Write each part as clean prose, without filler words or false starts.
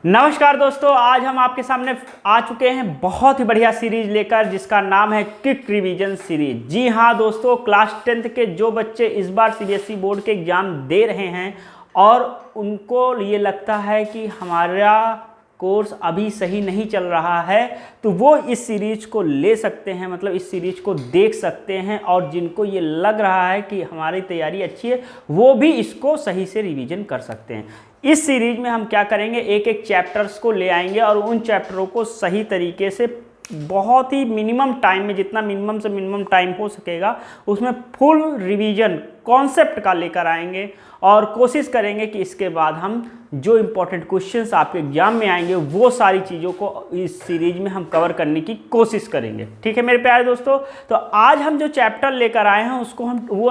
नमस्कार दोस्तों, आज हम आपके सामने आ चुके हैं बहुत ही बढ़िया सीरीज लेकर जिसका नाम है क्विक रिवीजन सीरीज। जी हाँ दोस्तों, क्लास 10th के जो बच्चे इस बार सीबीएसई बोर्ड के एग्ज़ाम दे रहे हैं और उनको ये लगता है कि हमारा कोर्स अभी सही नहीं चल रहा है, तो वो इस सीरीज को ले सकते हैं, मतलब इस सीरीज को देख सकते हैं। और जिनको ये लग रहा है कि हमारी तैयारी अच्छी है, वो भी इसको सही से रिवीजन कर सकते हैं। इस सीरीज में हम क्या करेंगे, एक एक चैप्टर्स को ले आएंगे और उन चैप्टरों को सही तरीके से बहुत ही मिनिमम टाइम में, जितना मिनिमम से मिनिमम टाइम हो सकेगा उसमें फुल रिवीजन कॉन्सेप्ट का लेकर आएंगे और कोशिश करेंगे कि इसके बाद हम जो इम्पोर्टेंट क्वेश्चंस आपके एग्जाम में आएंगे वो सारी चीज़ों को इस सीरीज में हम कवर करने की कोशिश करेंगे। ठीक है मेरे प्यारे दोस्तों, तो आज हम जो चैप्टर लेकर आए हैं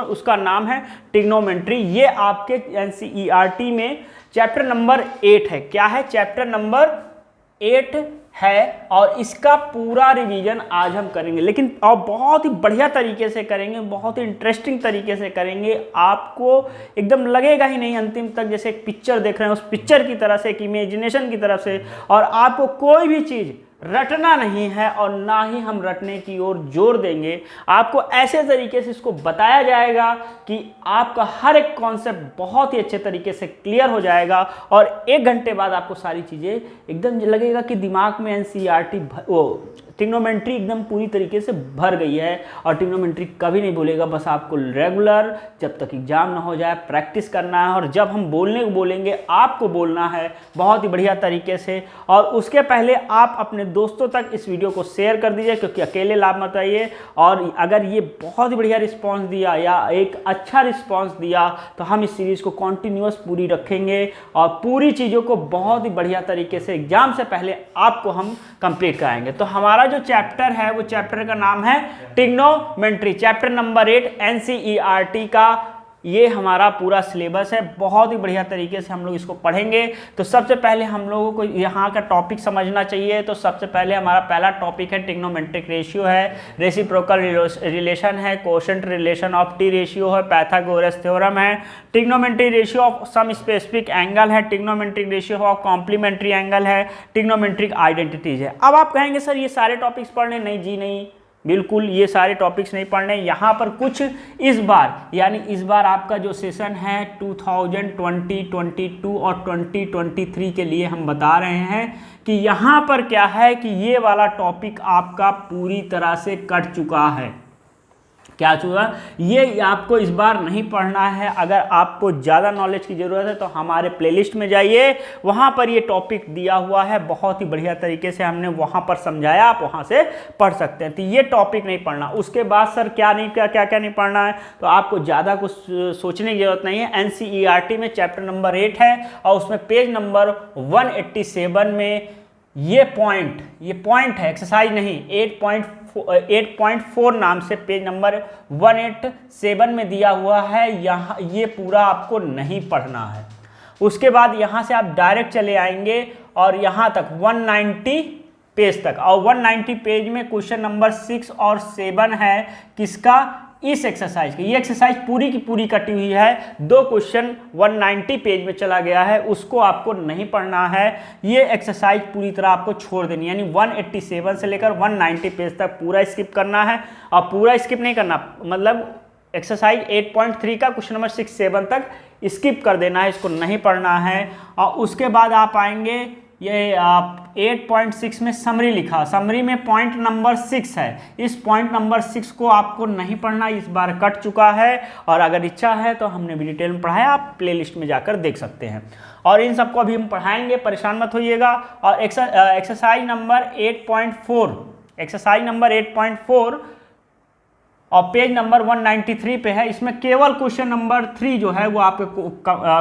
उसका नाम है ट्रिग्नोमेट्री। ये आपके एनसीईआरटी में चैप्टर नंबर 8 है। क्या है? चैप्टर नंबर 8 है और इसका पूरा रिवीजन आज हम करेंगे, लेकिन और बहुत ही बढ़िया तरीके से करेंगे, बहुत ही इंटरेस्टिंग तरीके से करेंगे। आपको एकदम लगेगा ही नहीं अंतिम तक जैसे एक पिक्चर देख रहे हैं, उस पिक्चर की तरह से, एक इमेजिनेशन की तरफ से। और आपको कोई भी चीज़ रटना नहीं है और ना ही हम रटने की ओर जोर देंगे। आपको ऐसे तरीके से इसको बताया जाएगा कि आपका हर एक कॉन्सेप्ट बहुत ही अच्छे तरीके से क्लियर हो जाएगा और 1 घंटे बाद आपको सारी चीज़ें एकदम लगेगा कि दिमाग में एनसीईआरटी ट्रिग्नोमेट्री एकदम पूरी तरीके से भर गई है। और ट्रिग्नोमेट्री कभी नहीं भूलेगा, बस आपको रेगुलर जब तक एग्जाम ना हो जाए प्रैक्टिस करना है। और जब हम बोलने को बोलेंगे आपको बोलना है बहुत ही बढ़िया तरीके से। और उसके पहले आप अपने दोस्तों तक इस वीडियो को शेयर कर दीजिए, क्योंकि अकेले लाभ मत आइए। और अगर ये बहुत ही बढ़िया रिस्पॉन्स दिया या एक अच्छा रिस्पॉन्स दिया तो हम इस सीरीज़ को कॉन्टिन्यूस पूरी रखेंगे और पूरी चीज़ों को बहुत ही बढ़िया तरीके से एग्जाम से पहले आपको हम कंप्लीट कराएंगे। तो हमारा जो चैप्टर है वो चैप्टर का नाम है ट्रिग्नोमेट्री, चैप्टर नंबर 8 एनसीईआरटी का। ये हमारा पूरा सिलेबस है, बहुत ही बढ़िया तरीके से हम लोग इसको पढ़ेंगे। तो सबसे पहले हम लोगों को यहाँ का टॉपिक समझना चाहिए। तो सबसे पहले हमारा पहला टॉपिक है ट्रिग्नोमेट्रिक रेशियो है, रेसिप्रोकल रिलेशन है, quotient relation of T ratio है, पाइथागोरस थ्योरम है, trigonometric ratio of some specific angle है, trigonometric ratio of complementary angle है, ट्रिग्नोमेट्रिक आइडेंटिटीज है। अब आप कहेंगे सर ये सारे टॉपिक्स पढ़ने, नहीं जी नहीं, बिल्कुल ये सारे टॉपिक्स नहीं पढ़ने। यहाँ पर कुछ इस बार, यानी इस बार आपका जो सेशन है 2022 और 2023 के लिए हम बता रहे हैं कि यहाँ पर क्या है कि ये वाला टॉपिक आपका पूरी तरह से कट चुका है। क्या चुका? ये आपको इस बार नहीं पढ़ना है। अगर आपको ज़्यादा नॉलेज की ज़रूरत है तो हमारे प्लेलिस्ट में जाइए, वहाँ पर ये टॉपिक दिया हुआ है, बहुत ही बढ़िया तरीके से हमने वहाँ पर समझाया, आप वहाँ से पढ़ सकते हैं। तो ये टॉपिक नहीं पढ़ना। उसके बाद सर क्या नहीं पढ़ना है, तो आपको ज़्यादा कुछ सोचने की ज़रूरत नहीं है। एनसीईआरटी में चैप्टर नंबर 8 है और उसमें पेज नंबर 187 में ये पॉइंट है, एक्सरसाइज नहीं, 8.4 नाम से पेज नंबर 187 में दिया हुआ है। यहाँ ये पूरा आपको नहीं पढ़ना है। उसके बाद यहाँ से आप डायरेक्ट चले आएंगे और यहाँ तक 190 पेज तक, और 190 पेज में क्वेश्चन नंबर 6 और 7 है किसका? इस एक्सरसाइज की। ये एक्सरसाइज पूरी की पूरी कटी हुई है, 2 क्वेश्चन 190 पेज में चला गया है, उसको आपको नहीं पढ़ना है। ये एक्सरसाइज पूरी तरह आपको छोड़ देनी है, यानी 187 से लेकर 190 पेज तक पूरा स्किप करना है। और पूरा स्किप नहीं करना, मतलब एक्सरसाइज 8.3 का क्वेश्चन नंबर 6, 7 तक स्किप कर देना है, इसको नहीं पढ़ना है। और उसके बाद आप आएंगे, ये आप 8.6 में समरी लिखा, समरी में पॉइंट नंबर 6 है। इस पॉइंट नंबर 6 को आपको नहीं पढ़ना, इस बार कट चुका है। और अगर इच्छा है तो हमने भी डिटेल में पढ़ाया, आप प्लेलिस्ट में जाकर देख सकते हैं। और इन सबको अभी हम पढ़ाएंगे, परेशान मत होइएगा। और एक्सरसाइज नंबर 8.4 और पेज नंबर 193 पे है। इसमें केवल क्वेश्चन नंबर 3 जो है वो आपके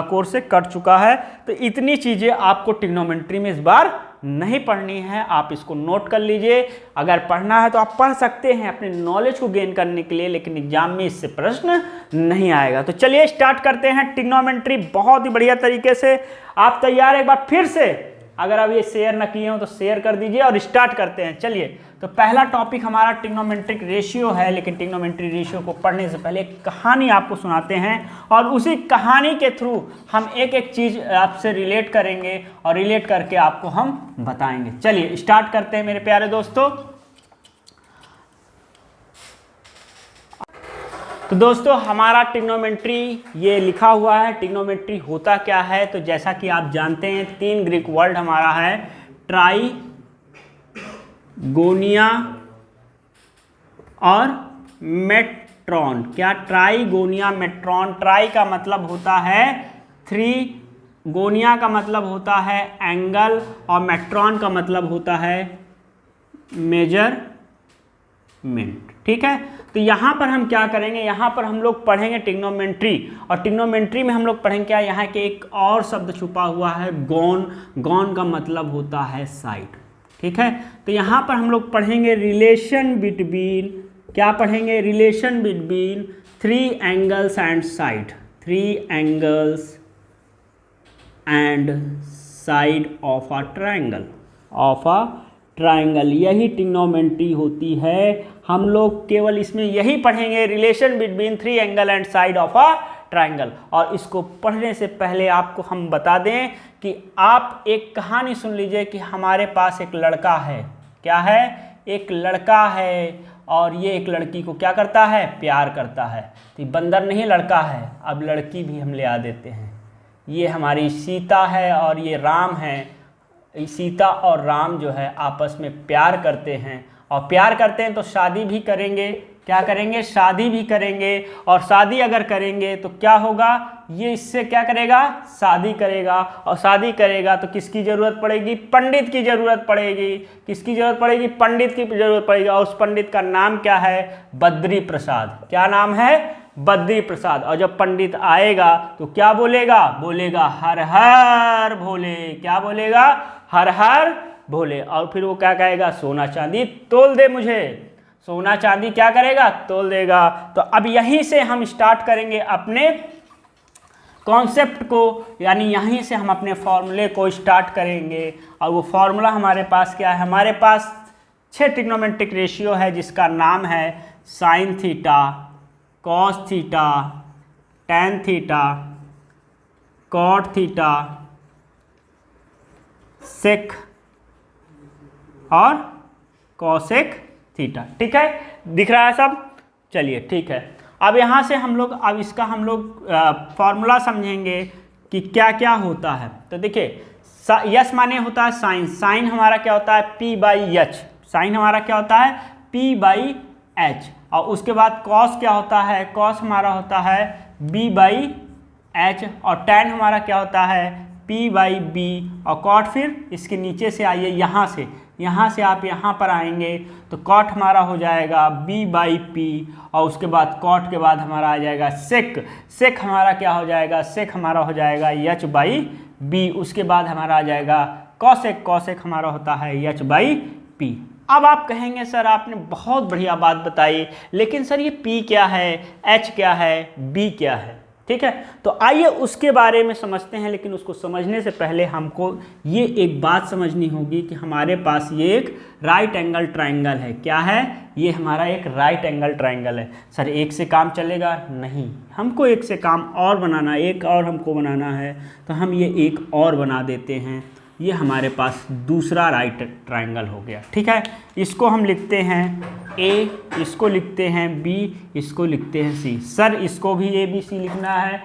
कोर्स से कट चुका है। तो इतनी चीज़ें आपको ट्रिग्नोमेट्री में इस बार नहीं पढ़नी है, आप इसको नोट कर लीजिए। अगर पढ़ना है तो आप पढ़ सकते हैं अपने नॉलेज को गेन करने के लिए, लेकिन एग्जाम में इससे प्रश्न नहीं आएगा। तो चलिए स्टार्ट करते हैं ट्रिग्नोमेट्री बहुत ही बढ़िया तरीके से। आप तैयार? एक बार फिर से अगर आप ये शेयर न किए हो तो शेयर कर दीजिए और स्टार्ट करते हैं। चलिए, तो तो पहला टॉपिक हमारा ट्रिग्नोमेट्रिक रेशियो है, लेकिन ट्रिग्नोमेट्रिक रेशियो को पढ़ने से पहले एक कहानी आपको सुनाते हैं और उसी कहानी के थ्रू हम एक एक चीज़ आपसे रिलेट करेंगे और रिलेट करके आपको हम बताएंगे। चलिए स्टार्ट करते हैं मेरे प्यारे दोस्तों। तो दोस्तों हमारा ट्रिग्नोमेट्री ये लिखा हुआ है। ट्रिग्नोमेट्री होता क्या है, तो जैसा कि आप जानते हैं 3 ग्रीक वर्ड हमारा है, ट्राइगोनिया और मेट्रॉन। क्या ट्राइगोनिया मेट्रॉन, ट्राई का मतलब होता है 3, गोनिया का मतलब होता है एंगल और मेट्रॉन का मतलब होता है मेजरमेंट। ठीक है, तो यहाँ पर हम क्या करेंगे, यहाँ पर हम लोग पढ़ेंगे ट्रिग्नोमेट्री और ट्रिग्नोमेट्री में हम लोग पढ़ेंगे क्या, यहाँ के एक और शब्द छुपा हुआ है गॉन। गॉन का मतलब होता है साइड। ठीक है, तो यहाँ पर हम लोग पढ़ेंगे रिलेशन बिटवीन, क्या पढ़ेंगे, relation between 3 angles and side, 3 angles and side of a triangle. यही ट्रिग्नोमेट्री होती है। हम लोग केवल इसमें यही पढ़ेंगे, relation between 3 angle and side of a triangle. और इसको पढ़ने से पहले आपको हम बता दें कि आप एक कहानी सुन लीजिए कि हमारे पास एक लड़का है। क्या है, एक लड़का है और ये एक लड़की को क्या करता है, प्यार करता है। तो ये बंदर नहीं लड़का है, अब लड़की भी हम ले आ देते हैं। ये हमारी सीता है और ये राम है। सीता और राम जो है आपस में प्यार करते हैं और प्यार करते हैं तो शादी भी करेंगे। क्या करेंगे, शादी भी करेंगे। और शादी अगर करेंगे तो क्या होगा, ये इससे क्या करेगा, शादी करेगा। और शादी करेगा तो किसकी ज़रूरत पड़ेगी, पंडित की ज़रूरत पड़ेगी। किसकी ज़रूरत पड़ेगी, पंडित की ज़रूरत पड़ेगी। और उस पंडित का नाम क्या है, बद्री प्रसाद। क्या नाम है, बद्री प्रसाद। और जब पंडित आएगा तो क्या बोलेगा, बोलेगा हर हर भोले। क्या बोलेगा, हर हर भोले। और फिर वो क्या कहेगा, सोना चांदी तोल दे मुझे। सोना चांदी क्या करेगा, तोल देगा। तो अब यहीं से हम स्टार्ट करेंगे अपने कॉन्सेप्ट को, यानी यहीं से हम अपने फॉर्मूले को स्टार्ट करेंगे। और वो फॉर्मूला हमारे पास क्या है, हमारे पास 6 ट्रिग्नोमेट्रिक रेशियो है जिसका नाम है sine theta, cos theta, tan theta, cot theta, sec और कॉसेक थीटा। ठीक है, दिख रहा है सब। चलिए ठीक है, अब यहाँ से हम लोग अब इसका हम लोग फॉर्मूला समझेंगे कि क्या क्या होता है। तो देखिए, यस माने होता है साइन। साइन हमारा क्या होता है, P/H। साइन हमारा क्या होता है, P/H। और उसके बाद कॉस क्या होता है, कॉस हमारा होता है B/H। और टैन हमारा क्या होता है, P/B। और कॉट फिर इसके नीचे से आइए, यहाँ से आप यहाँ पर आएंगे तो कॉट हमारा हो जाएगा B/P। और उसके बाद कॉट के बाद हमारा आ जाएगा सेक। सेक हमारा क्या हो जाएगा, सेक हमारा हो जाएगा H/B। उसके बाद हमारा आ जाएगा कॉसेक। कॉसेक हमारा होता है H/P। अब आप कहेंगे सर आपने बहुत बढ़िया बात बताई, लेकिन सर ये P क्या है, H क्या है, B क्या है। ठीक है, तो आइए उसके बारे में समझते हैं। लेकिन उसको समझने से पहले हमको ये एक बात समझनी होगी कि हमारे पास ये एक राइट एंगल ट्रायंगल है। क्या है, ये हमारा एक राइट एंगल ट्रायंगल है। सर एक से काम चलेगा, नहीं, हमको एक से काम और बनाना, एक और हमको बनाना है। तो हम ये एक और बना देते हैं। ये हमारे पास दूसरा राइट ट्रायंगल हो गया। ठीक है, इसको हम लिखते हैं A, इसको लिखते हैं B, इसको लिखते हैं C। सर इसको भी ABC लिखना है।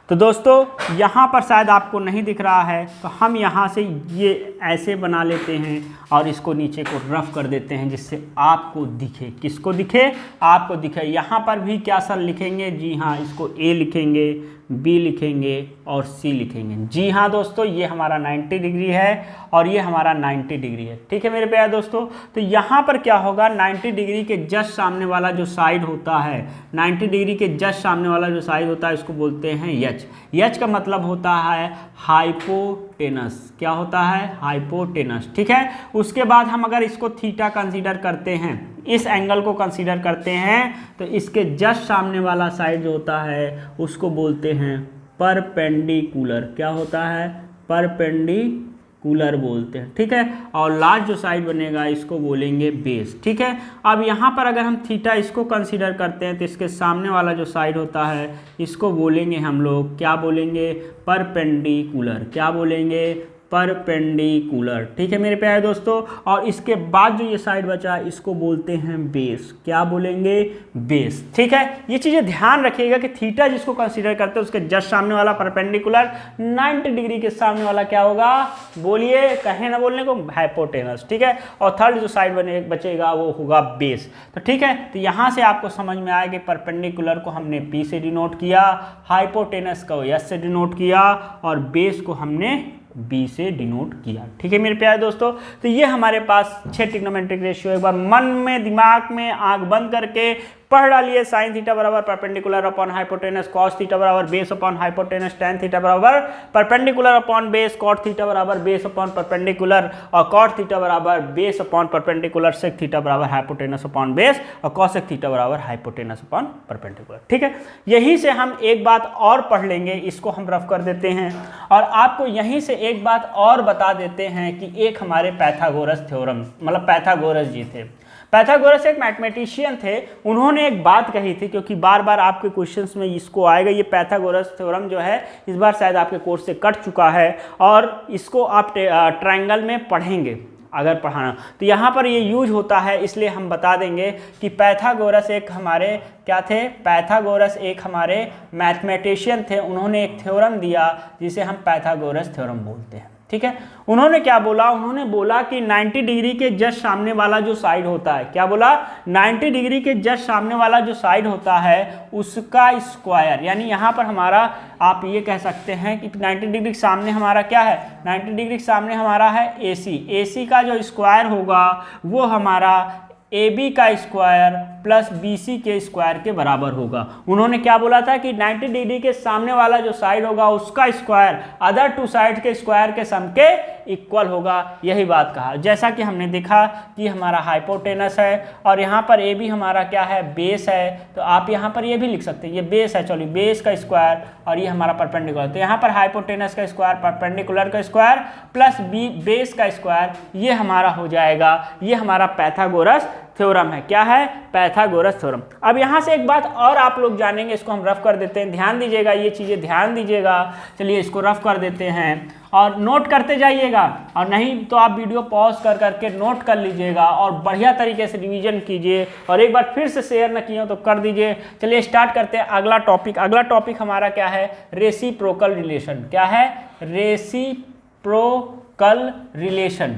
तो दोस्तों यहाँ पर शायद आपको नहीं दिख रहा है, तो हम यहाँ से ये ऐसे बना लेते हैं और इसको नीचे को रफ कर देते हैं जिससे आपको दिखे। किसको दिखे, आपको दिखे। यहाँ पर भी क्या सर लिखेंगे, जी हाँ, इसको A लिखेंगे, B लिखेंगे और C लिखेंगे। जी हाँ दोस्तों, ये हमारा 90 डिग्री है और ये हमारा 90 डिग्री है। ठीक है मेरे प्यारे दोस्तों, तो यहाँ पर क्या होगा, 90 डिग्री के जस्ट सामने वाला जो साइड होता है, 90 डिग्री के जस्ट सामने वाला जो साइड होता है इसको बोलते हैं H। H का मतलब होता है हाइपोटेनस। क्या होता है, हाइपोटेनस। ठीक है, उसके बाद हम अगर इसको थीटा कंसीडर करते हैं, इस एंगल को कंसीडर करते हैं, तो इसके जस्ट सामने वाला साइड जो होता है उसको बोलते हैं परपेंडिकुलर। क्या होता है, परपेंडिकुलर। कूलर बोलते हैं, ठीक है। और लास्ट जो साइड बनेगा इसको बोलेंगे बेस, ठीक है। अब यहाँ पर अगर हम थीटा इसको कंसीडर करते हैं तो इसके सामने वाला जो साइड होता है इसको बोलेंगे हम लोग, क्या बोलेंगे, परपेंडिकुलर, क्या बोलेंगे, परपेंडिकुलर, ठीक है मेरे प्यारे दोस्तों। और इसके बाद जो ये साइड बचा इसको बोलते हैं बेस, क्या बोलेंगे, बेस, ठीक है। ये चीज़ें ध्यान रखिएगा कि थीटा जिसको कंसीडर करते हैं उसके जस्ट सामने वाला परपेंडिकुलर, 90 डिग्री के सामने वाला क्या होगा, बोलिए, कहे ना बोलने को, हाइपोटेनस, ठीक है। और थर्ड जो साइड बचेगा वो होगा बेस। तो ठीक है, तो यहाँ से आपको समझ में आया कि परपेंडिकुलर को हमने P से डिनोट किया, हाइपोटेनस को S से डिनोट किया और बेस को हमने B से डिनोट किया, ठीक है मेरे प्यारे दोस्तों। तो ये हमारे पास 6 ट्रिग्नोमेट्रिक रेशियो, एक बार मन में दिमाग में आंख बंद करके पढ़ डालिए। साइन थीटा बराबर perpendicular upon hypotenuse cos theta बराबर base upon hypotenuse tan theta बराबर perpendicular upon base cot theta बराबर बेस अपॉन परपेंडिकुलर और कॉट थीटा बराबर base upon perpendicular sec theta बराबर हाइपोटेनस अपॉन बेस और कॉसेक थीटा बराबर hypotenuse upon perpendicular, ठीक है। यहीं से हम एक बात और पढ़ लेंगे, इसको हम रफ कर देते हैं और आपको यहीं से एक बात और बता देते हैं कि एक हमारे पाइथागोरस थ्योरम, मतलब पाइथागोरस जी थे। पाइथागोरस एक मैथमेटिशियन थे, उन्होंने एक बात कही थी, क्योंकि बार बार आपके क्वेश्चंस में इसको आएगा। ये पाइथागोरस थ्योरम जो है इस बार शायद आपके कोर्स से कट चुका है और इसको आप ट्रायंगल में पढ़ेंगे अगर पढ़ाना, तो यहाँ पर ये यूज होता है, इसलिए हम बता देंगे कि पाइथागोरस एक हमारे क्या थे, पाइथागोरस एक हमारे मैथमेटिशियन थे। उन्होंने एक थ्योरम दिया जिसे हम पाइथागोरस थ्योरम बोलते हैं, ठीक है। उन्होंने क्या बोला, उन्होंने बोला कि 90 डिग्री के जस्ट सामने वाला जो साइड होता है, क्या बोला, 90 डिग्री के जस्ट सामने वाला जो साइड होता है उसका स्क्वायर, यानी यहाँ पर हमारा आप ये कह सकते हैं कि 90 डिग्री के सामने हमारा क्या है, 90 डिग्री के सामने हमारा है AC का जो स्क्वायर होगा वो हमारा AB का स्क्वायर प्लस BC के स्क्वायर के बराबर होगा। उन्होंने क्या बोला था कि 90 डिग्री के सामने वाला जो साइड होगा उसका स्क्वायर अदर टू साइड के स्क्वायर के सम के इक्वल होगा, यही बात कहा। जैसा कि हमने देखा कि हमारा हाइपोटेनस है और यहाँ पर AB हमारा क्या है, बेस है, तो आप यहाँ पर ये भी लिख सकते हैं, ये बेस है, चलिए बेस का स्क्वायर और ये हमारा परपेंडिकुलर, तो यहाँ पर हाइपोटेनस का स्क्वायर परपेंडिकुलर का स्क्वायर प्लस बेस का स्क्वायर, ये हमारा हो जाएगा, ये हमारा पाइथागोरस थ्योरम है। क्या है, पाइथागोरस थ्योरम। अब यहाँ से एक बात और आप लोग जानेंगे, इसको हम रफ कर देते हैं, ध्यान दीजिएगा, ये चीज़ें ध्यान दीजिएगा। चलिए इसको रफ कर देते हैं और नोट करते जाइएगा, और नहीं तो आप वीडियो पॉज कर करके नोट कर लीजिएगा और बढ़िया तरीके से रिवीजन कीजिए, और एक बार फिर से शेयर न किए तो कर दीजिए। चलिए स्टार्ट करते हैं अगला टॉपिक। अगला टॉपिक हमारा क्या है, रेसिप्रोकल रिलेशन। क्या है, रेसिप्रोकल रिलेशन,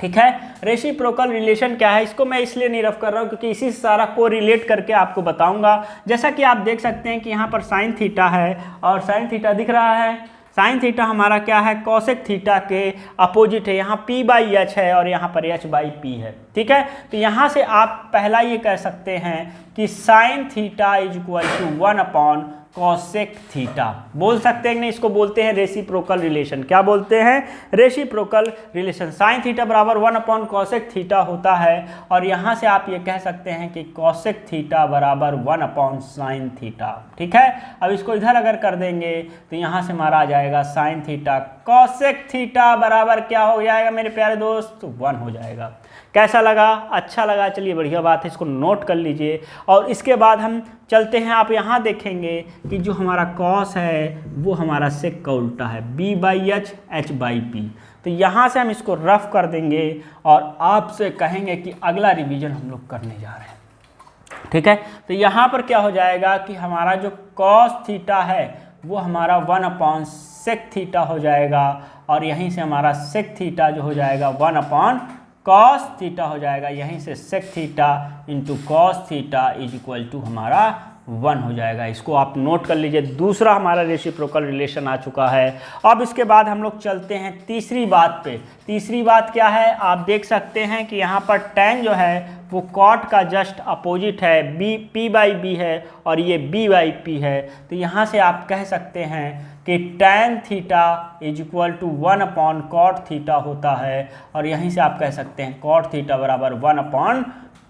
ठीक है। रेसिप्रोकल रिलेशन क्या है, इसको मैं इसलिए नहीं रफ कर रहा हूँ क्योंकि इसी से सारा को रिलेट करके आपको बताऊंगा। जैसा कि आप देख सकते हैं कि यहाँ पर साइन थीटा है और साइन थीटा दिख रहा है, साइन थीटा हमारा क्या है, कॉसेक थीटा के अपोजिट है, यहाँ P/H है और यहाँ पर H/P है, ठीक है। तो यहाँ से आप पहला ये कह सकते हैं कि sine theta is equal to 1 upon cosec theta, बोल सकते हैं नहीं, इसको बोलते हैं रेसिप्रोकल रिलेशन। क्या बोलते हैं, रेसिप्रोकल रिलेशन। साइन थीटा बराबर 1 अपॉन कॉसेक थीटा होता है और यहाँ से आप ये कह सकते हैं कि कॉसेक थीटा बराबर 1 अपॉन साइन थीटा, ठीक है। अब इसको इधर अगर कर देंगे तो यहाँ से हमारा आ जाएगा साइन थीटा कॉसेक थीटा बराबर क्या हो जाएगा मेरे प्यारे दोस्त, 1 हो जाएगा। कैसा लगा, अच्छा लगा, चलिए बढ़िया बात है, इसको नोट कर लीजिए। और इसके बाद हम चलते हैं, आप यहाँ देखेंगे कि जो हमारा कॉस है वो हमारा सेक का उल्टा है, B/H H/P। तो यहाँ से हम इसको रफ कर देंगे और आपसे कहेंगे कि अगला रिवीजन हम लोग करने जा रहे हैं, ठीक है। तो यहाँ पर क्या हो जाएगा कि हमारा जो कॉस थीटा है वो हमारा 1 अपॉन सेक थीटा हो जाएगा और यहीं से हमारा सेक थीटा जो हो जाएगा 1 अपॉन कॉस थीटा हो जाएगा, यहीं से sec theta into cos theta is equal to हमारा 1 हो जाएगा। इसको आप नोट कर लीजिए। दूसरा हमारा रेसिप्रोकल रिलेशन आ चुका है। अब इसके बाद हम लोग चलते हैं तीसरी बात पे। तीसरी बात क्या है, आप देख सकते हैं कि यहाँ पर tan जो है वो कॉट का जस्ट अपोजिट है, P/B है और ये B/P है। तो यहाँ से आप कह सकते हैं कि tan theta is equal to 1 upon cot theta होता है और यहीं से आप कह सकते हैं कॉट थीटा बराबर 1 अपॉन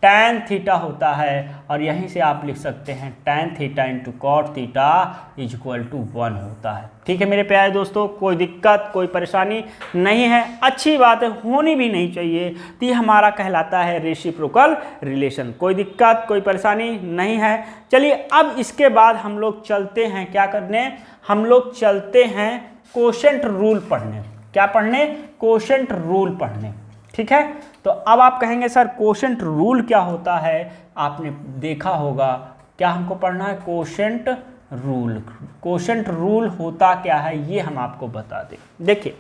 tan थीटा होता है और यहीं से आप लिख सकते हैं tan theta into cot theta is equal to 1 होता है। ठीक है मेरे प्यारे दोस्तों, कोई दिक्कत कोई परेशानी नहीं है, अच्छी बात है, होनी भी नहीं चाहिए। तो ये हमारा कहलाता है रेसिप्रोकल रिलेशन, कोई दिक्कत कोई परेशानी नहीं है। चलिए अब इसके बाद हम लोग चलते हैं क्या करने, हम लोग चलते हैं कोशेंट रूल पढ़ने। क्या पढ़ने? कोशेंट रूल पढ़ने। ठीक है, तो अब आप कहेंगे सर कोशेंट रूल क्या होता है? आपने देखा होगा, क्या हमको पढ़ना है? Quotient rule. कोशेंट रूल होता क्या है ये हम आपको बता दें। देखिए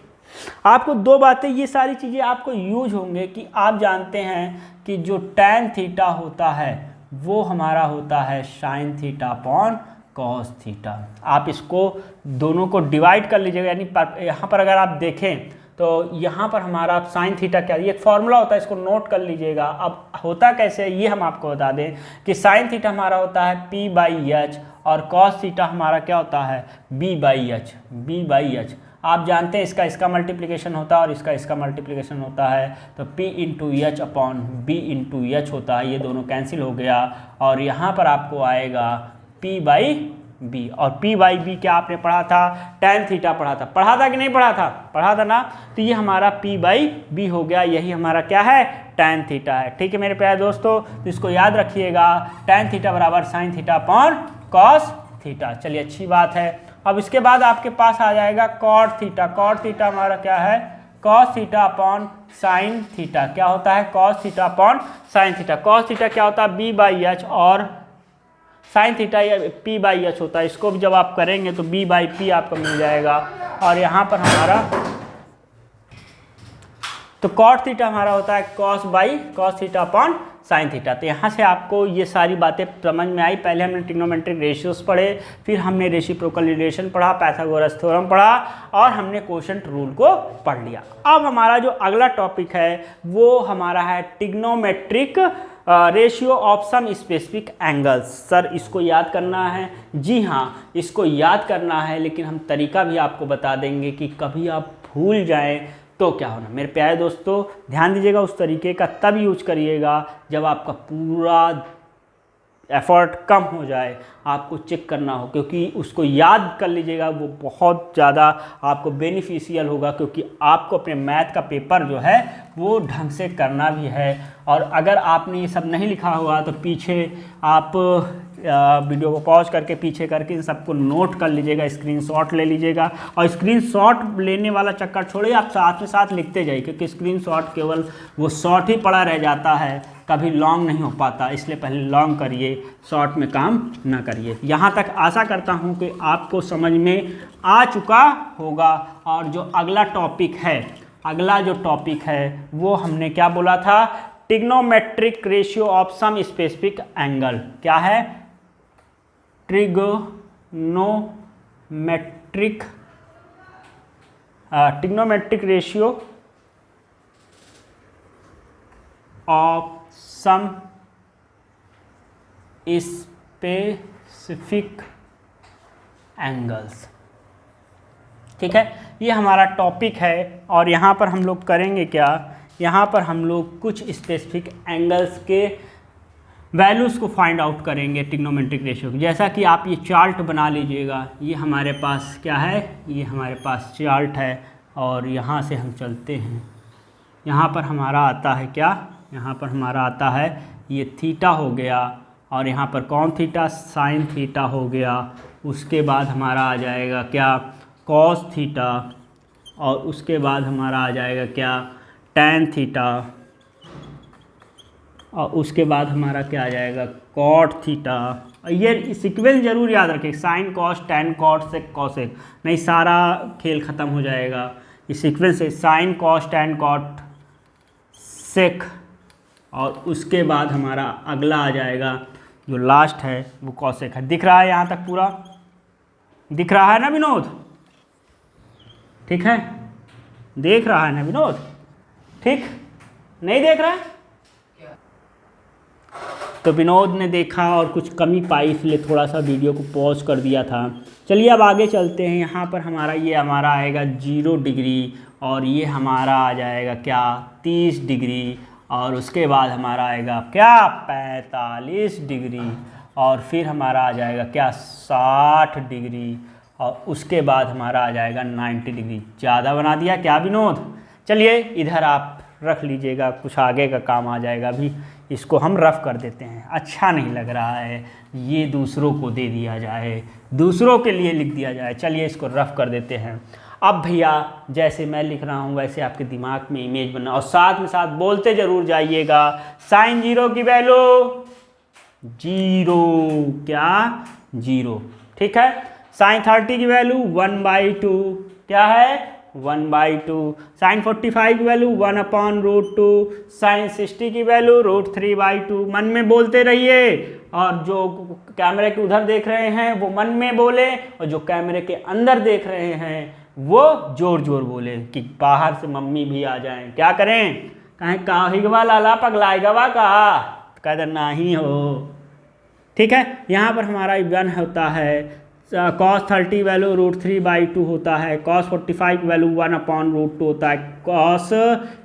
आपको दो बातें, ये सारी चीज़ें आपको यूज होंगे कि आप जानते हैं कि जो tan थीटा होता है वो हमारा होता है sin theta upon cos theta. आप इसको दोनों को डिवाइड कर लीजिएगा, यानी यहाँ पर अगर आप देखें तो यहाँ पर हमारा sin थीटा क्या, ये एक फॉर्मूला होता है, इसको नोट कर लीजिएगा। अब होता कैसे है ये हम आपको बता दें कि sin थीटा हमारा होता है P/H और cos थीटा हमारा क्या होता है B/H। आप जानते हैं इसका मल्टीप्लिकेशन होता है और इसका मल्टीप्लिकेशन होता है, तो P into H upon B into H होता है, ये दोनों कैंसिल हो गया और यहाँ पर आपको आएगा P/B। और P/B क्या आपने पढ़ा था? tan थीटा पढ़ा था कि नहीं पढ़ा था? पढ़ा था ना। तो ये हमारा P/B हो गया, यही हमारा क्या है? tan थीटा है। ठीक है मेरे प्यारे दोस्तों, तो इसको याद रखिएगा, tan थीटा बराबर sin theta upon cos theta. चलिए अच्छी बात है। अब इसके बाद आपके पास आ जाएगा cot थीटा। cot थीटा हमारा क्या है? cos theta upon sin theta. क्या होता है? cos theta upon sin theta. cos theta क्या होता है? B/H और sin थीटा या P/H होता है। इसको भी जब आप करेंगे तो B/P आपको मिल जाएगा और यहाँ पर हमारा तो cot थीटा हमारा होता है cos theta upon sin theta. तो यहाँ से आपको ये सारी बातें समझ में आई। पहले हमने ट्रिग्नोमेट्रिक रेशियोज पढ़े, फिर हमने रेसिप्रोकल रिलेशन पढ़ा, पाइथागोरस थ्योरम पढ़ा और हमने कोशेंट रूल को पढ़ लिया। अब हमारा जो अगला टॉपिक है वो हमारा है trigonometric ratio of some specific angles. Sir इसको याद करना है? जी हाँ, इसको याद करना है, लेकिन हम तरीका भी आपको बता देंगे कि कभी आप भूल जाएं तो क्या होना। मेरे प्यारे दोस्तों ध्यान दीजिएगा, उस तरीके का तब यूज करिएगा जब आपका पूरा एफर्ट कम हो जाए, आपको चेक करना हो, क्योंकि उसको याद कर लीजिएगा, वो बहुत ज़्यादा आपको बेनिफिशियल होगा, क्योंकि आपको अपने मैथ का पेपर जो है वो ढंग से करना भी है। और अगर आपने ये सब नहीं लिखा हुआ तो पीछे आप वीडियो को पॉज करके पीछे करके इन सबको नोट कर लीजिएगा, स्क्रीनशॉट ले लीजिएगा। और स्क्रीनशॉट लेने वाला चक्कर छोड़िए, आप साथ में साथ लिखते जाइए, क्योंकि स्क्रीनशॉट केवल वो शॉर्ट ही पड़ा रह जाता है, कभी लॉन्ग नहीं हो पाता। इसलिए पहले लॉन्ग करिए, शॉर्ट में काम ना करिए। यहाँ तक आशा करता हूँ कि आपको समझ में आ चुका होगा। और जो अगला टॉपिक है, अगला जो टॉपिक है वो हमने क्या बोला था? Trigonometric ratio of some specific angle. क्या है? Trigonometric ratio of some specific angles. ठीक है, ये हमारा टॉपिक है। और यहाँ पर हम लोग करेंगे क्या? यहाँ पर हम लोग कुछ स्पेसिफिक एंगल्स के वैल्यूज़ को फाइंड आउट करेंगे ट्रिग्नोमेट्रिक रेशियो की। जैसा कि आप ये चार्ट बना लीजिएगा, ये हमारे पास क्या है? ये हमारे पास चार्ट है और यहाँ से हम चलते हैं। यहाँ पर हमारा आता है क्या? यहाँ पर हमारा आता है ये थीटा हो गया और यहाँ पर कौन थीटा? साइन थीटा हो गया। उसके बाद हमारा आ जाएगा क्या? Cos theta. और उसके बाद हमारा आ जाएगा क्या? Tan theta. और उसके बाद हमारा क्या आ जाएगा? Cot theta. ये सीक्वेंस जरूर याद रखें, sine cos tan cot sec cosec, नहीं सारा खेल ख़त्म हो जाएगा। ये सीक्वेंस है sine cos tan cot sec. और उसके बाद हमारा अगला आ जाएगा जो लास्ट है वो कॉसेक है। दिख रहा है यहाँ तक? पूरा दिख रहा है ना विनोद? ठीक है, देख रहा है ना विनोद? ठीक, नहीं देख रहा है? तो विनोद ने देखा और कुछ कमी पाई, इसलिए थोड़ा सा वीडियो को पॉज कर दिया था। चलिए अब आगे चलते हैं। यहाँ पर हमारा ये आएगा 0 डिग्री और ये हमारा आ जाएगा क्या? 30 डिग्री। और उसके बाद हमारा आएगा क्या 45 डिग्री, और फिर हमारा आ जाएगा क्या 60 डिग्री, और उसके बाद हमारा आ जाएगा 90 डिग्री। ज़्यादा बना दिया क्या विनोद? चलिए इधर आप रख लीजिएगा, कुछ आगे का काम आ जाएगा। अभी इसको हम रफ कर देते हैं, अच्छा नहीं लग रहा है, ये दूसरों को दे दिया जाए, दूसरों के लिए लिख दिया जाए। चलिए इसको रफ कर देते हैं। अब भैया जैसे मैं लिख रहा हूँ वैसे आपके दिमाग में इमेज बना, और साथ में साथ बोलते ज़रूर जाइएगा। साइन 0 की वैल्यू 0, क्या 0, ठीक है। साइन 30 की वैल्यू 1/2, क्या है 1/2। साइन 45 की वैल्यू 1/√2। साइन 60 की वैल्यू √3/2। मन में बोलते रहिए, और जो कैमरे के उधर देख रहे हैं वो मन में बोले, और जो कैमरे के अंदर देख रहे हैं वो जोर जोर बोले कि बाहर से मम्मी भी आ जाएं। क्या करें? कहें काहिगवा लाला पगलाएगवा का, कह नहीं हो, ठीक है। यहाँ पर हमारा 1 होता है, cos 30 वैल्यू √3/2 होता है, cos 45 वैल्यू 1/√2 होता है, cos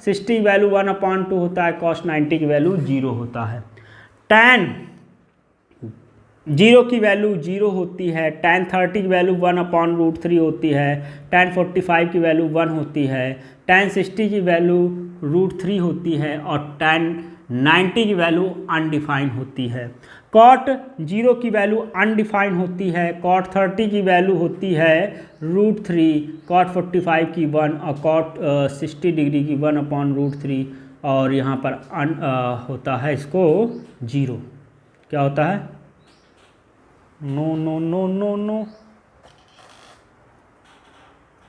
60 वैल्यू 1/2 होता है, cos 90 की वैल्यू 0 होता है। tan 0 की वैल्यू 0 होती है, tan 30 की वैल्यू 1/√3 होती है, tan 45 की वैल्यू 1 होती है, tan 60 की वैल्यू √3 होती है, और tan 90 की वैल्यू अनडिफाइन होती है। cot 0 की वैल्यू अनडिफाइन होती है, cot 30 की वैल्यू होती है √3, cot 45 की 1, और cot 60 डिग्री की 1/√3, और यहाँ पर होता है इसको 0। क्या होता है? No no no no no,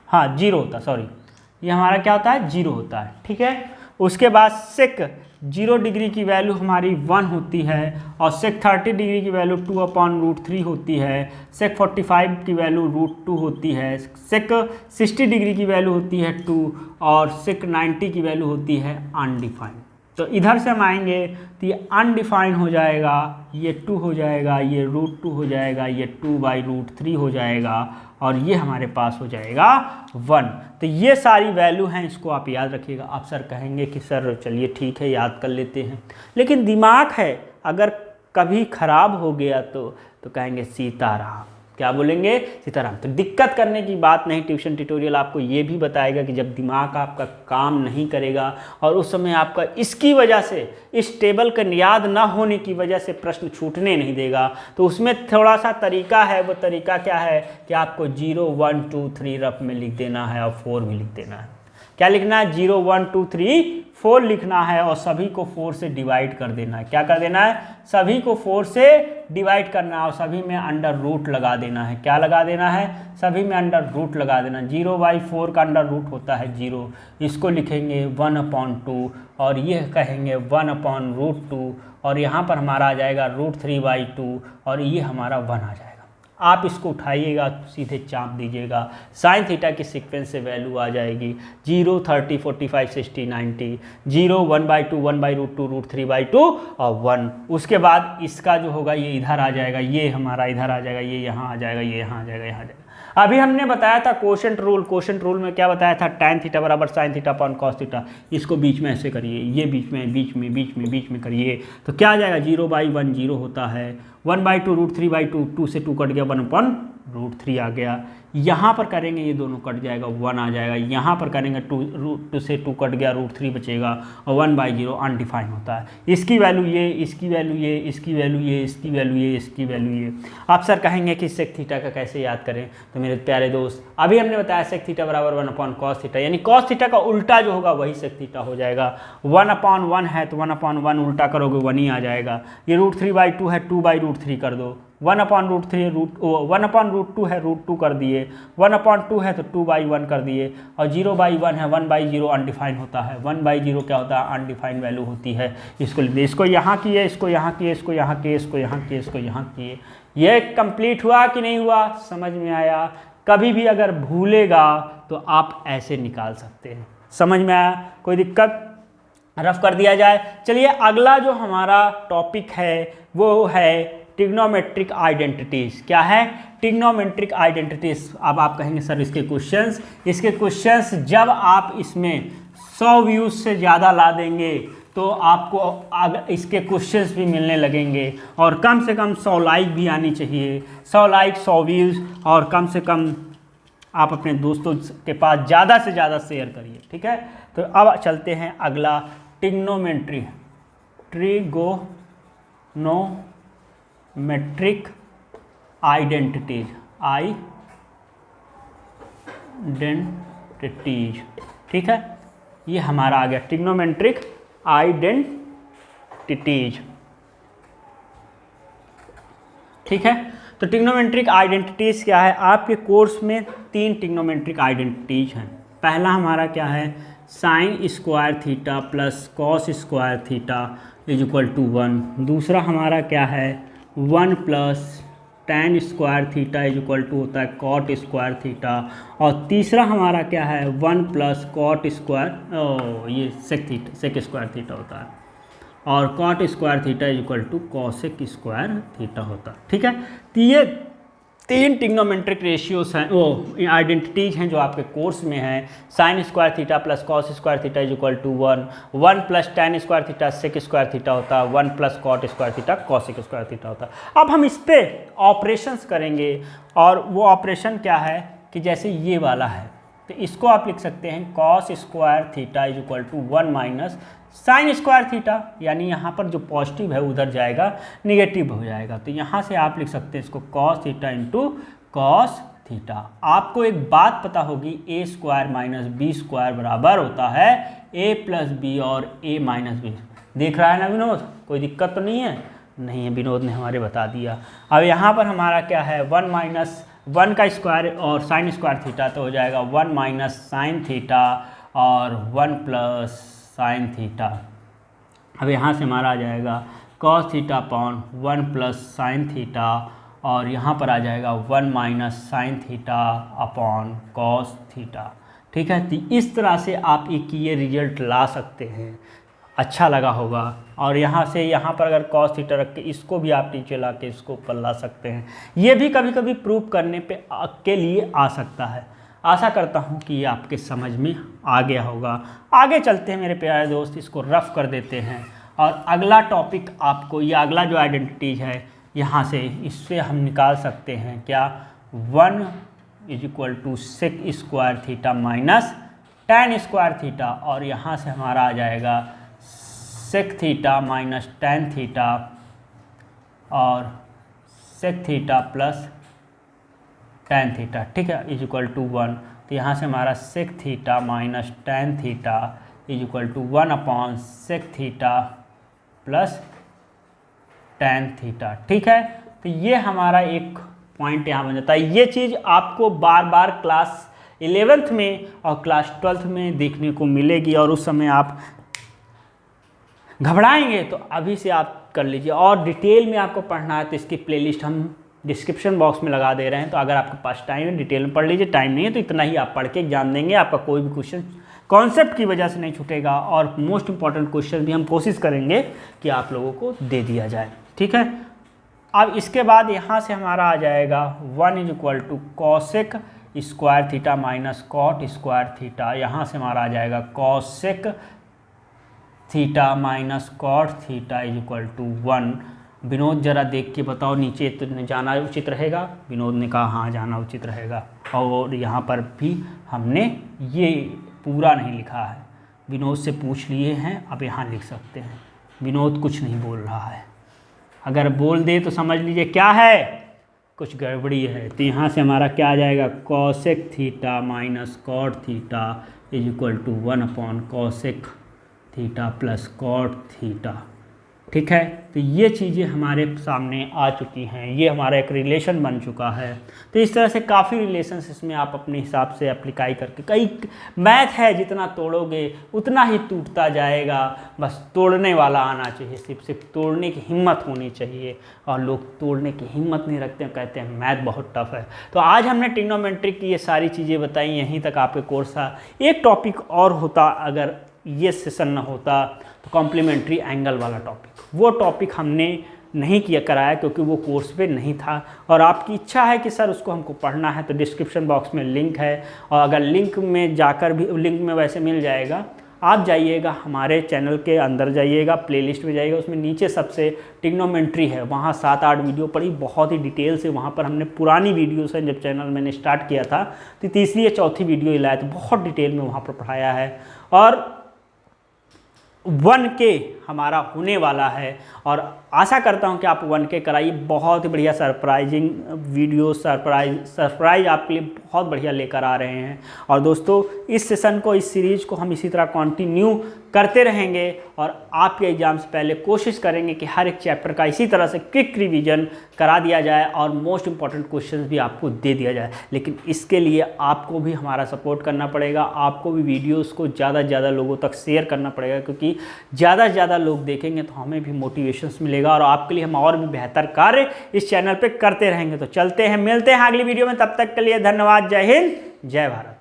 हाँ 0 होता है, सॉरी, ये हमारा क्या होता है 0 होता है, ठीक है। उसके बाद सेक 0 डिग्री की वैल्यू हमारी 1 होती है, और सेक 30 डिग्री की वैल्यू 2/√3 होती है, सेक 45 की वैल्यू √2 होती है, सेक 60 डिग्री की वैल्यू होती है 2, और सेक 90 की वैल्यू होती है अनडिफाइंड। तो इधर से हम आएंगे तो ये अनडिफाइंड हो जाएगा, ये 2 हो जाएगा, ये √2 हो जाएगा, ये 2/√3 हो जाएगा, और ये हमारे पास हो जाएगा 1। तो ये सारी वैल्यू हैं, इसको आप याद रखिएगा। आप सर कहेंगे कि सर चलिए ठीक है याद कर लेते हैं, लेकिन दिमाग है अगर कभी ख़राब हो गया तो कहेंगे सीताराम। क्या बोलेंगे? सीताराम। तो दिक्कत करने की बात नहीं, ट्यूशन ट्यूटोरियल आपको ये भी बताएगा कि जब दिमाग आपका काम नहीं करेगा और उस समय आपका इसकी वजह से, इस टेबल का याद ना होने की वजह से प्रश्न छूटने नहीं देगा, तो उसमें थोड़ा सा तरीका है। वो तरीका क्या है कि आपको 0 1 2 3 रफ में लिख देना है, और 4 भी लिख देना है। क्या लिखना है? 0 1 2 3 4 लिखना है, और सभी को 4 से डिवाइड कर देना है। क्या कर देना है? सभी को 4 से डिवाइड करना है, और सभी में अंडर रूट लगा देना है। क्या लगा देना है? सभी में अंडर रूट लगा देना। 0/4 का अंडर रूट होता है 0, इसको लिखेंगे 1/2, और ये कहेंगे 1/√2, और यहाँ पर हमारा आ जाएगा √3/2, और ये हमारा 1 आ जाएगा। आप इसको उठाइएगा, सीधे चाप दीजिएगा, साइन थीटा की सीक्वेंस से वैल्यू आ जाएगी 0 30 45 60 90, 0 1/2 1/√2 √3/2 और 1। उसके बाद इसका जो होगा ये इधर आ जाएगा, ये हमारा इधर आ जाएगा, ये यहाँ आ जाएगा, ये यहाँ आ जाएगा, यहाँ आ जाएगा। अभी हमने बताया था कोशेंट रूल। कोशेंट रूल में क्या बताया था? tan थीटा बराबर sine theta upon cos theta. इसको बीच में ऐसे करिए, ये बीच में करिए, तो क्या आ जाएगा? 0/1 0 होता है, 1/2 √3/2, 2 से 2 कट गया, 1/√3 आ गया। यहाँ पर करेंगे ये दोनों कट जाएगा, 1 आ जाएगा। यहाँ पर करेंगे 2 से 2 कट गया, √3 बचेगा, और 1/0 अनडिफाइन होता है। इसकी वैल्यू ये, इसकी वैल्यू ये, इसकी वैल्यू ये, इसकी वैल्यू ये, इसकी वैल्यू ये। आप सर कहेंगे कि सेक थीटा का कैसे याद करें? तो मेरे प्यारे दोस्त, अभी हमने बताया सेक थीटा बराबर 1/cos थीटा, यानी cos थीटा का उल्टा जो होगा वही सेक थीटा हो जाएगा। 1/1 है तो 1/1 उल्टा करोगे 1 ही आ जाएगा। ये √3/2 है, 2/√3 कर दो। 1/√3 1/√2 है, √2 कर दिए। 1/2 है तो 2/1 कर दिए, और 0/1 है, 1/0 अनडिफाइंड होता है। 1/0 क्या होता है? अनडिफाइंड वैल्यू होती है। इसको लिख दिए, इसको यहाँ किए, इसको यहाँ किए, इसको यहाँ किए, इसको यहाँ किए, इसको यहाँ किए। ये कंप्लीट हुआ कि नहीं हुआ? समझ में आया? कभी भी अगर भूलेगा तो आप ऐसे निकाल सकते हैं। समझ में आया? कोई दिक्कत? रफ कर दिया जाए। चलिए अगला जो हमारा टॉपिक है वो है ट्रिग्नोमेट्रिक आइडेंटिटीज़। क्या है? Trigonometric identities. अब आप कहेंगे सर इसके क्वेश्चंस जब आप इसमें 100 व्यूज़ से ज़्यादा ला देंगे तो आपको इसके क्वेश्चंस भी मिलने लगेंगे और कम से कम 100 लाइक भी आनी चाहिए, 100 लाइक 100 व्यूज़, और कम से कम आप अपने दोस्तों के पास ज़्यादा से ज़्यादा शेयर करिए, ठीक है। तो अब चलते हैं अगला, ट्रिग्नोमेट्री, ट्रिगोनोमेट्रिक आइडेंटिटीज, ठीक है। ये हमारा आ गया ट्रिग्नोमेट्रिक आइडेंटिटीज, ठीक है। तो ट्रिग्नोमेट्रिक आइडेंटिटीज क्या है, आपके कोर्स में 3 ट्रिग्नोमेट्रिक आइडेंटिटीज हैं। पहला हमारा क्या है, sine square theta plus cos square theta is equal to 1। दूसरा हमारा क्या है, 1 plus tan square theta is equal to होता है कॉट स्क्वायर थीटा। और तीसरा हमारा क्या है, 1 प्लस कॉट स्क्वायर, ये सेक स्क्वायर थीटा होता है, और cot square theta is equal to cosec square theta होता है, ठीक है। तो ये 3 ट्रिग्नोमेट्रिक रेशियोज हैं, वो आइडेंटिटीज हैं जो आपके कोर्स में हैं। Sine square theta plus cos square theta is equal to 1, 1 plus tan square theta sec square theta होता है, 1 plus cot square theta cosec square theta होता है। अब हम इस पे ऑपरेशंस करेंगे, और वो ऑपरेशन क्या है कि जैसे ये वाला है, तो इसको आप लिख सकते हैं cos square theta is equal to 1 minus sine square theta, यानी यहाँ पर जो पॉजिटिव है उधर जाएगा, निगेटिव हो जाएगा। तो यहाँ से आप लिख सकते हैं इसको cos theta into cos theta. आपको एक बात पता होगी, ए स्क्वायर माइनस बी स्क्वायर बराबर होता है ए प्लस बी और ए माइनस बी। देख रहा है ना विनोद, कोई दिक्कत तो नहीं है? नहीं है, विनोद ने हमारे बता दिया। अब यहाँ पर हमारा क्या है, 1 माइनस 1 का स्क्वायर और साइन स्क्वायर थीटा, तो हो जाएगा 1 माइनस साइन थीटा और 1 प्लस साइन थीटा। अब यहाँ से हमारा आ जाएगा cos theta upon 1 plus sine theta, और यहाँ पर आ जाएगा 1 minus sine theta upon cos theta, ठीक है। तो इस तरह से आप एक ये रिजल्ट ला सकते हैं, अच्छा लगा होगा। और यहाँ से यहाँ पर अगर कॉस थीटा रख के इसको भी आप नीचे ला के इसको ऊपर ला सकते हैं। ये भी कभी कभी प्रूव करने के लिए आ सकता है। आशा करता हूँ कि ये आपके समझ में आ गया होगा। आगे चलते हैं मेरे प्यारे दोस्त, इसको रफ कर देते हैं, और अगला टॉपिक आपको, ये अगला जो आइडेंटिटीज है यहाँ से, इससे हम निकाल सकते हैं क्या, 1 is equal to sec square theta minus tan square theta, और यहाँ से हमारा आ जाएगा sec theta minus tan theta और sec theta plus tan theta, ठीक है, इज इक्वल टू 1। तो यहाँ से हमारा sec theta minus tan theta is equal to 1 upon sec theta plus tan theta, ठीक है। तो ये हमारा एक पॉइंट यहाँ बन जाता है। ये चीज़ आपको बार बार क्लास 11th में और क्लास 12th में देखने को मिलेगी, और उस समय आप घबराएंगे तो अभी से आप कर लीजिए। और डिटेल में आपको पढ़ना है तो इसकी प्लेलिस्ट हम डिस्क्रिप्शन बॉक्स में लगा दे रहे हैं, तो अगर आपके पास टाइम है डिटेल में पढ़ लीजिए, टाइम नहीं है तो इतना ही आप पढ़ के एग्जाम देंगे, आपका कोई भी क्वेश्चन कॉन्सेप्ट की वजह से नहीं छूटेगा, और मोस्ट इंपॉर्टेंट क्वेश्चन भी हम कोशिश करेंगे कि आप लोगों को दे दिया जाए, ठीक है। अब इसके बाद यहाँ से हमारा आ जाएगा 1 is equal to cosec square theta minus cot square theta. यहाँ से हमारा आ जाएगा cosec theta minus cot theta is equal to 1। Vinod जरा देख के बताओ, नीचे तो जाना उचित रहेगा? विनोद ने कहा हाँ जाना उचित रहेगा। और यहाँ पर भी हमने ये पूरा नहीं लिखा है, विनोद से पूछ लिए हैं, अब यहाँ लिख सकते हैं। विनोद कुछ नहीं बोल रहा है, अगर बोल दे तो समझ लीजिए क्या है, कुछ गड़बड़ी है। तो यहाँ से हमारा क्या आ जाएगा, cosec theta minus cot theta is equal to 1 upon cosec theta plus cot theta, ठीक है। तो ये चीज़ें हमारे सामने आ चुकी हैं, ये हमारा एक रिलेशन बन चुका है। तो इस तरह से काफ़ी रिलेशंस इसमें आप अपने हिसाब से अप्लाई करके, कई मैथ है जितना तोड़ोगे उतना ही टूटता जाएगा, बस तोड़ने वाला आना चाहिए, सिर्फ तोड़ने की हिम्मत होनी चाहिए। और लोग तोड़ने की हिम्मत नहीं रखते हैं, कहते हैं मैथ बहुत टफ है। तो आज हमने ट्रिग्नोमेट्री की ये सारी चीज़ें बताई, यहीं तक आपके कोर्स था। एक टॉपिक और होता, अगर ये सेशन ना होता तो कॉम्प्लीमेंट्री एंगल वाला टॉपिक, वो टॉपिक हमने नहीं किया कराया क्योंकि वो कोर्स पे नहीं था। और आपकी इच्छा है कि सर उसको हमको पढ़ना है, तो डिस्क्रिप्शन बॉक्स में लिंक है, और अगर लिंक में जाकर भी, लिंक में वैसे मिल जाएगा, आप जाइएगा हमारे चैनल के अंदर, जाइएगा प्लेलिस्ट में जाइएगा, उसमें नीचे सबसे ट्रिग्नोमेट्री है, वहाँ 7-8 वीडियो पड़ी बहुत ही डिटेल से। वहाँ पर हमने पुरानी वीडियोस हैं, जब चैनल मैंने स्टार्ट किया था तो तीसरी या चौथी वीडियो लाया, तो बहुत डिटेल में वहाँ पर पढ़ाया है। और 1K हमारा होने वाला है और आशा करता हूं कि आप 1K कराइए। बहुत ही बढ़िया सरप्राइजिंग वीडियो, सरप्राइज आपके लिए बहुत बढ़िया लेकर आ रहे हैं। और दोस्तों इस सेशन को, इस सीरीज़ को हम इसी तरह कंटिन्यू करते रहेंगे और आपके एग्जाम से पहले कोशिश करेंगे कि हर एक चैप्टर का इसी तरह से क्विक रिवीजन करा दिया जाए और मोस्ट इंपॉर्टेंट क्वेश्चंस भी आपको दे दिया जाए। लेकिन इसके लिए आपको भी हमारा सपोर्ट करना पड़ेगा, आपको भी वीडियोस को ज़्यादा से ज़्यादा लोगों तक शेयर करना पड़ेगा, क्योंकि ज़्यादा से ज़्यादा लोग देखेंगे तो हमें भी मोटिवेशंस मिलेगा और आपके लिए हम और भी बेहतर कार्य इस चैनल पर करते रहेंगे। तो चलते हैं, मिलते हैं अगली वीडियो में, तब तक के लिए धन्यवाद। जय हिंद, जय भारत।